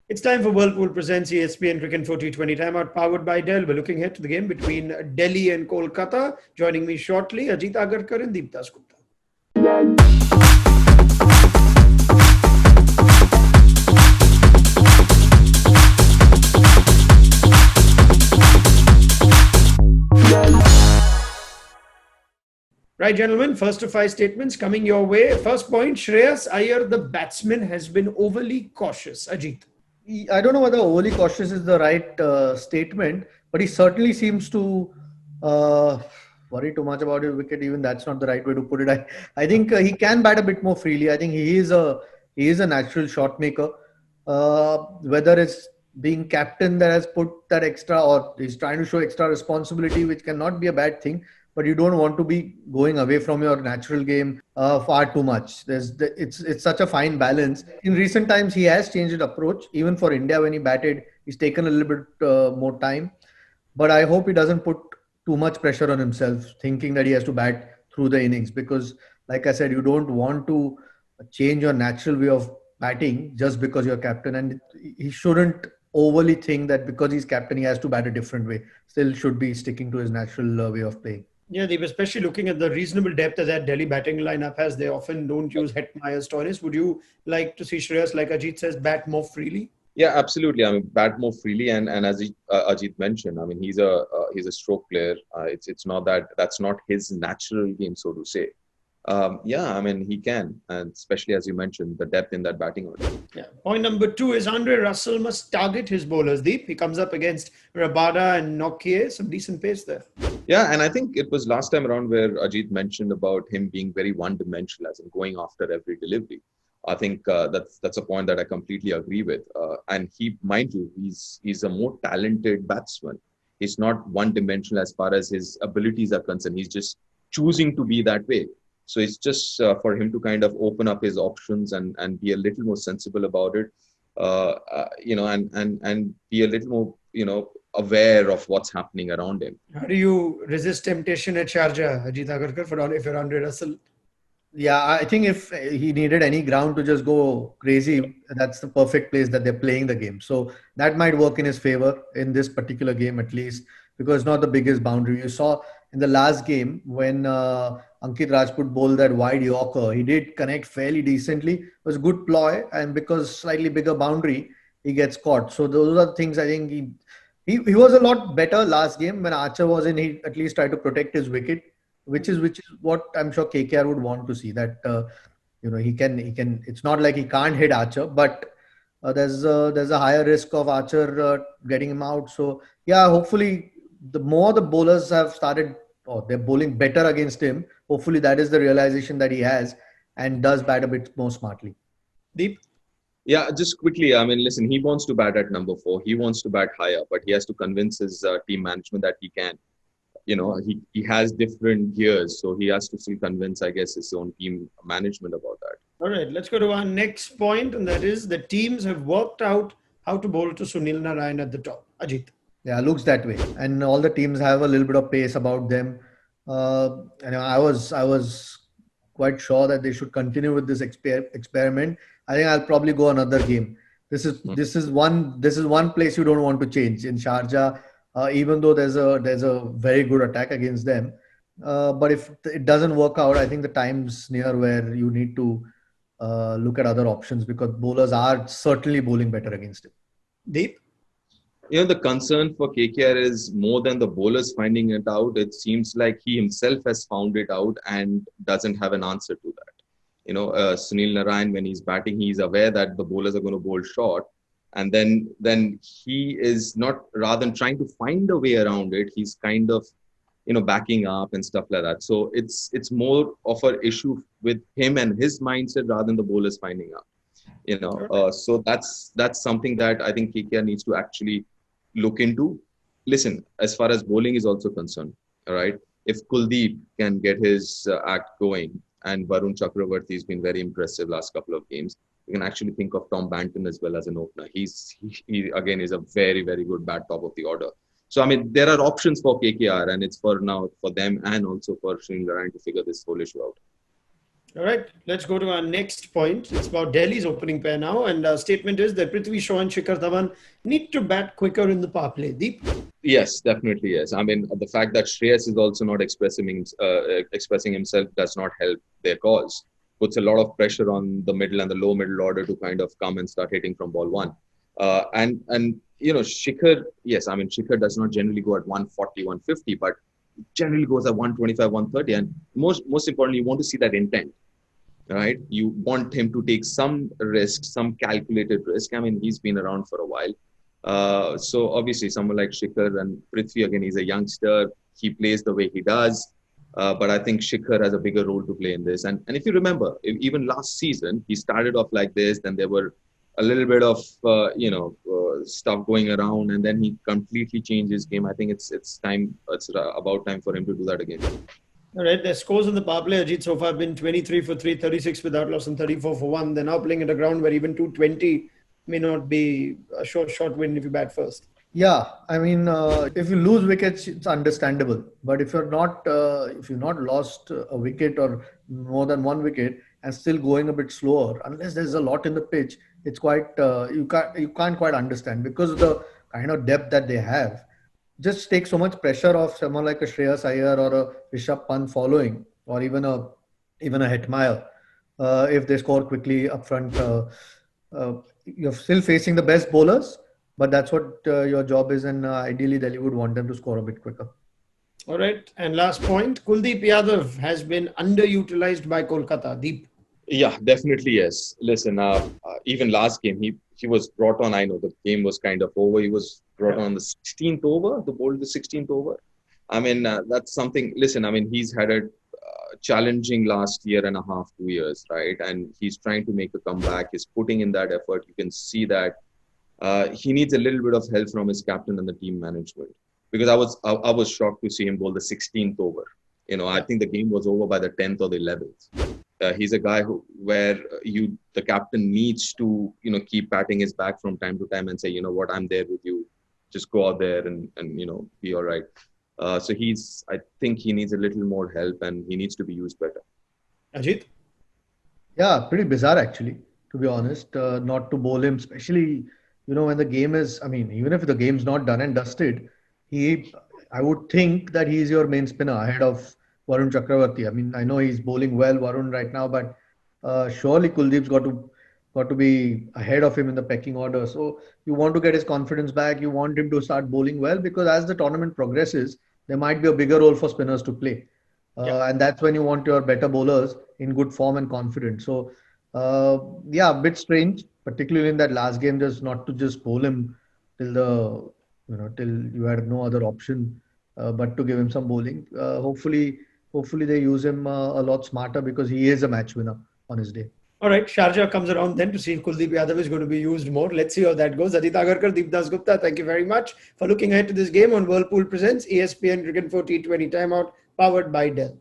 It's time for Whirlpool presents ESPN Cricinfo T20 timeout powered by Dell. We're looking ahead to the game between Delhi and Kolkata. Joining me shortly, Ajit Agarkar and Deep Dasgupta. Right, gentlemen, first of five statements coming your way. First point, Shreyas Iyer, the batsman, has been overly cautious. Ajit. I don't know whether overly cautious is the right statement, but he certainly seems to uh, worry too much about his wicket. Even that's not the right way to put it. I think he can bat a bit more freely. I think he is a natural shot maker. Whether it's being captain that has put that extra, or he's trying to show extra responsibility, which cannot be a bad thing. But you don't want to be going away from your natural game far too much. It's such a fine balance. In recent times, he has changed his approach. Even for India, when he batted, he's taken a little bit more time. But I hope he doesn't put too much pressure on himself, thinking that he has to bat through the innings. Because, like I said, you don't want to change your natural way of batting just because you're captain. And he shouldn't overly think that because he's captain, he has to bat a different way. Still should be sticking to his natural way of playing. Yeah, Deep, especially looking at the reasonable depth that Delhi batting lineup has, they often don't use Hetmeyer's toys. Would you like to see Shreyas, like Ajit says, bat more freely? Yeah, absolutely. I mean, bat more freely, and as Ajit mentioned, I mean, he's a stroke player. It's not that's not his natural game, so to say. Yeah, I mean, he can, and especially as you mentioned, the depth in that batting order. Yeah. Point number two is Andre Russell must target his bowlers. Deep, he comes up against Rabada and Nokia, some decent pace there. Yeah, and I think it was last time around where Ajit mentioned about him being very one-dimensional, as in going after every delivery. I think that's a point that I completely agree with. And he, mind you, he's a more talented batsman. He's not one-dimensional as far as his abilities are concerned. He's just choosing to be that way. So it's just for him to kind of open up his options and be a little more sensible about it, and be a little more, aware of what's happening around him. How do you resist temptation at Sharjah, Ajit Agarkar, if you're Andre Russell? Yeah, I think if he needed any ground to just go crazy, that's the perfect place that they're playing the game. So that might work in his favor in this particular game, at least, because it's not the biggest boundary. You saw in the last game when Ankit Rajput bowled that wide Yorker, he did connect fairly decently. It was a good ploy, and because slightly bigger boundary, he gets caught. So those are the things I think he was a lot better last game when Archer was in. He at least tried to protect his wicket, which is what I'm sure KKR would want to see. That he can. It's not like he can't hit Archer, but there's a higher risk of Archer getting him out. So yeah, hopefully the more the bowlers have started, or they're bowling better against him, hopefully that is the realization that he has and does bat a bit more smartly. Deep? Yeah, just quickly, I mean, listen, he wants to bat at number 4. He wants to bat higher, but he has to convince his team management that he can. He has different gears, so he has to still convince, I guess, his own team management about that. All right, let's go to our next point, and that is the teams have worked out how to bowl to Sunil Narine at the top. Ajit. Yeah, looks that way, and all the teams have a little bit of pace about them. I was quite sure that they should continue with this experiment. I think I'll probably go another game. This is one place you don't want to change in Sharjah, even though there's a very good attack against them. But if it doesn't work out, I think the time's near where you need to look at other options, because bowlers are certainly bowling better against him. Deep? The concern for KKR is more than the bowlers finding it out. It seems like he himself has found it out and doesn't have an answer to that. Sunil Narine, when he's batting, he's aware that the bowlers are going to bowl short. And then he is not, rather than trying to find a way around it, he's kind of, backing up and stuff like that. So it's more of an issue with him and his mindset rather than the bowlers finding out. So that's something that I think KKR needs to actually look into. Listen, as far as bowling is also concerned, all right, if Kuldeep can get his act going, and Varun Chakravarti has been very impressive last couple of games, you can actually think of Tom Banton as well as an opener. He again is a very, very good bat top of the order. So, I mean, there are options for KKR, and it's for now for them and also for Sunil Narine to figure this whole issue out. All right, let's go to our next point. It's about Delhi's opening pair now, and our statement is that Prithvi Shaw and Shikhar Dhawan need to bat quicker in the power play. Deep? Yes, definitely yes. I mean, the fact that Shreyas is also not expressing himself does not help their cause. Puts a lot of pressure on the middle and the low middle order to kind of come and start hitting from ball one. And Shikhar, yes, I mean, Shikhar does not generally go at 140, 150, but generally goes at 125, 130. And most importantly, you want to see that intent, right? You want him to take some risk, some calculated risk. I mean, he's been around for a while. So obviously someone like Shikhar and Prithvi, again, he's a youngster. He plays the way he does. But I think Shikhar has a bigger role to play in this. And if you remember, even last season, he started off like this. Then there were a little bit of, stuff going around. And then he completely changed his game. I think it's time. It's about time for him to do that again. All right, their scores on the power play, Ajit, so far have been 23 for 3, 36 without loss, and 34 for 1. They're now playing at a ground where even 220 may not be a short win if you bat first. Yeah, I mean, if you lose wickets, it's understandable. But if you're not lost a wicket or more than one wicket and still going a bit slower, unless there's a lot in the pitch, it's quite you can't quite understand, because of the kind of depth that they have. Just takes so much pressure off someone like a Shreyas Iyer or a Rishabh Pant following, or even a Hetmeyer, if they score quickly up front. You're still facing the best bowlers, but that's what your job is, and ideally Delhi would want them to score a bit quicker. All right, and last point, Kuldeep Yadav has been underutilized by Kolkata. Deep? Yeah, definitely yes. Listen, even last game, he was brought on. I know the game was kind of over. He was brought on the 16th over, the bowled the 16th over. I mean, that's something. Listen, I mean, he's had a challenging last year and a half, 2 years, right? And he's trying to make a comeback. He's putting in that effort. You can see that he needs a little bit of help from his captain and the team management. Because I was shocked to see him bowl the 16th over. I think the game was over by the 10th or the 11th. He's a guy where the captain needs to keep patting his back from time to time and say, what, I'm there with you. Just go out there and be all right. So I think he needs a little more help, and he needs to be used better. Ajit? Yeah, pretty bizarre actually, to be honest, not to bowl him, especially when the game is. I mean, even if the game's not done and dusted, I would think that he's your main spinner ahead of Varun Chakravarti. I mean, I know he's bowling well, Varun, right now, but surely Kuldeep's got to be ahead of him in the pecking order. So you want to get his confidence back. You want him to start bowling well, because as the tournament progresses, there might be a bigger role for spinners to play. And that's when you want your better bowlers in good form and confident. So, a bit strange, particularly in that last game, just not to just bowl him till you had no other option but to give him some bowling. Hopefully they use him a lot smarter, because he is a match winner on his day. All right, Sharjah comes around then to see if Kuldeep Yadav is going to be used more. Let's see how that goes. Ajit Agarkar, Deep Dasgupta, thank you very much for looking ahead to this game on Whirlpool Presents ESPN Cricinfo T20 Timeout, powered by Dell.